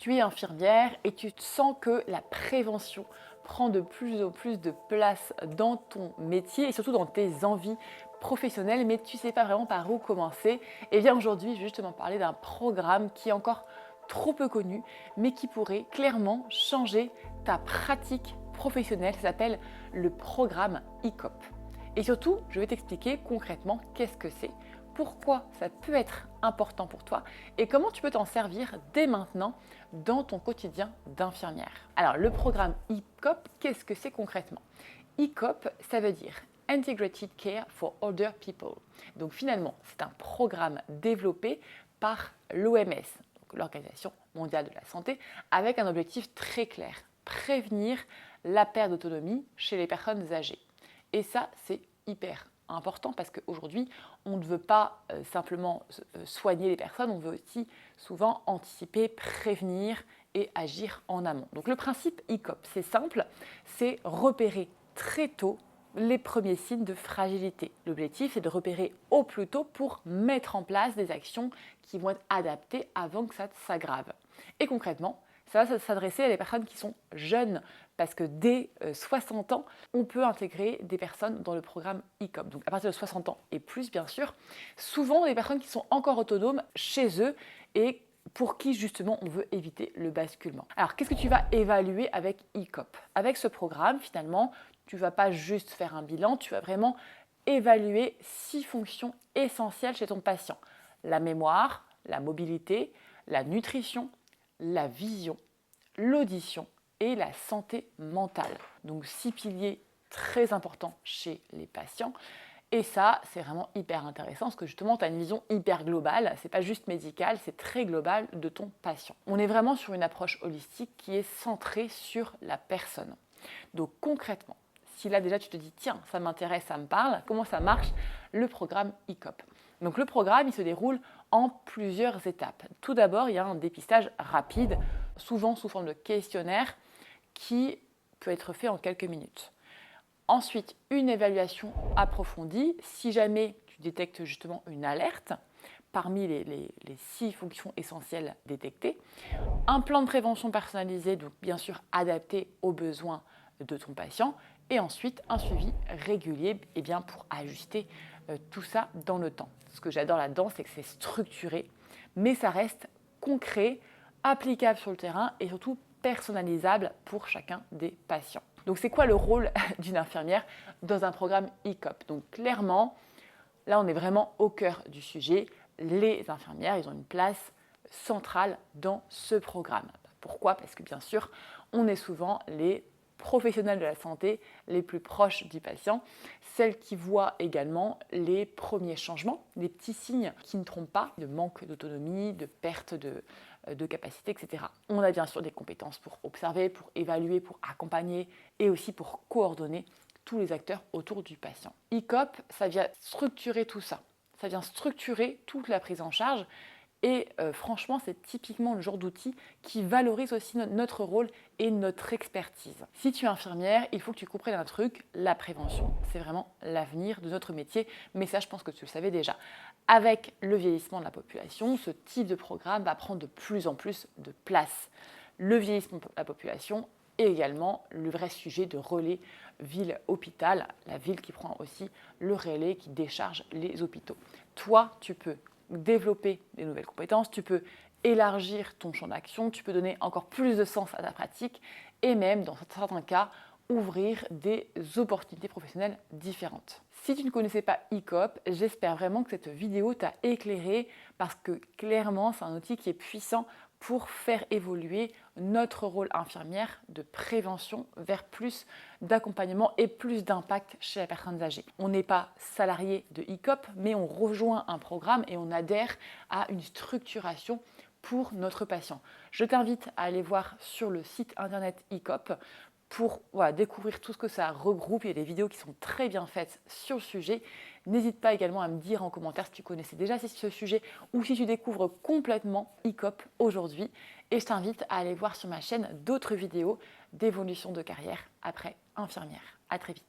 Tu es infirmière et tu sens que la prévention prend de plus en plus de place dans ton métier et surtout dans tes envies professionnelles, mais tu ne sais pas vraiment par où commencer. Et bien aujourd'hui, je vais justement parler d'un programme qui est encore trop peu connu, mais qui pourrait clairement changer ta pratique professionnelle. Ça s'appelle le programme ICOP. Et surtout, je vais t'expliquer concrètement qu'est-ce que c'est, pourquoi ça peut être important pour toi et comment tu peux t'en servir dès maintenant dans ton quotidien d'infirmière. Alors, le programme ICOP, qu'est-ce que c'est concrètement? ICOP, ça veut dire Integrated Care for Older People. Donc finalement, c'est un programme développé par l'OMS, l'Organisation mondiale de la santé, avec un objectif très clair, prévenir la perte d'autonomie chez les personnes âgées. Et ça, c'est hyper important parce qu'aujourd'hui, on ne veut pas simplement soigner les personnes, on veut aussi souvent anticiper, prévenir et agir en amont. Donc le principe ICOP, c'est simple, c'est repérer très tôt les premiers signes de fragilité. L'objectif, c'est de repérer au plus tôt pour mettre en place des actions qui vont être adaptées avant que ça s'aggrave. Et concrètement, ça va s'adresser à des personnes qui sont jeunes, parce que dès 60 ans, on peut intégrer des personnes dans le programme ICOP. Donc à partir de 60 ans et plus, bien sûr, souvent des personnes qui sont encore autonomes chez eux et pour qui justement on veut éviter le basculement. Alors qu'est-ce que tu vas évaluer avec ICOP? Avec ce programme, finalement, tu ne vas pas juste faire un bilan, tu vas vraiment évaluer 6 fonctions essentielles chez ton patient. La mémoire, la mobilité, la nutrition, la vision, l'audition et la santé mentale. Donc 6 piliers très importants chez les patients. Et ça, c'est vraiment hyper intéressant parce que justement, tu as une vision hyper globale. C'est pas juste médical, c'est très global de ton patient. On est vraiment sur une approche holistique qui est centrée sur la personne. Donc concrètement, si là déjà tu te dis tiens, ça m'intéresse, ça me parle, comment ça marche le programme ICOP? Donc le programme, il se déroule en plusieurs étapes. Tout d'abord, il y a un dépistage rapide, souvent sous forme de questionnaire, qui peut être fait en quelques minutes. Ensuite, une évaluation approfondie, si jamais tu détectes justement une alerte, parmi les 6 fonctions essentielles détectées. Un plan de prévention personnalisé, donc bien sûr adapté aux besoins de ton patient. Et ensuite, un suivi régulier pour ajuster tout ça dans le temps. Ce que j'adore là-dedans, c'est que c'est structuré, mais ça reste concret, applicable sur le terrain et surtout personnalisable pour chacun des patients. Donc c'est quoi le rôle d'une infirmière dans un programme ICOP? Donc clairement, là on est vraiment au cœur du sujet. Les infirmières, ils ont une place centrale dans ce programme. Pourquoi? Parce que bien sûr, on est souvent les professionnels de la santé les plus proches du patient, celles qui voient également les premiers changements, les petits signes qui ne trompent pas, de manque d'autonomie, de perte de capacité, etc. On a bien sûr des compétences pour observer, pour évaluer, pour accompagner et aussi pour coordonner tous les acteurs autour du patient. ICOP, ça vient structurer tout ça. Ça vient structurer toute la prise en charge et franchement, c'est typiquement le genre d'outil qui valorise aussi notre rôle et notre expertise. Si tu es infirmière, il faut que tu comprennes un truc, la prévention, c'est vraiment l'avenir de notre métier, mais ça, je pense que tu le savais déjà. Avec le vieillissement de la population, ce type de programme va prendre de plus en plus de place. Le vieillissement de la population et également le vrai sujet de relais ville-hôpital, la ville qui prend aussi le relais, qui décharge les hôpitaux. Toi, tu peux développer des nouvelles compétences, tu peux élargir ton champ d'action, tu peux donner encore plus de sens à ta pratique et même, dans certains cas, ouvrir des opportunités professionnelles différentes. Si tu ne connaissais pas ICOP, j'espère vraiment que cette vidéo t'a éclairé parce que clairement, c'est un outil qui est puissant pour faire évoluer notre rôle infirmière de prévention vers plus d'accompagnement et plus d'impact chez les personnes âgées. On n'est pas salarié de ICOP, mais on rejoint un programme et on adhère à une structuration pour notre patient. Je t'invite à aller voir sur le site internet ICOP pour découvrir tout ce que ça regroupe. Il y a des vidéos qui sont très bien faites sur le sujet. N'hésite pas également à me dire en commentaire si tu connaissais déjà ce sujet ou si tu découvres complètement ICOP aujourd'hui. Et je t'invite à aller voir sur ma chaîne d'autres vidéos d'évolution de carrière après infirmière. À très vite.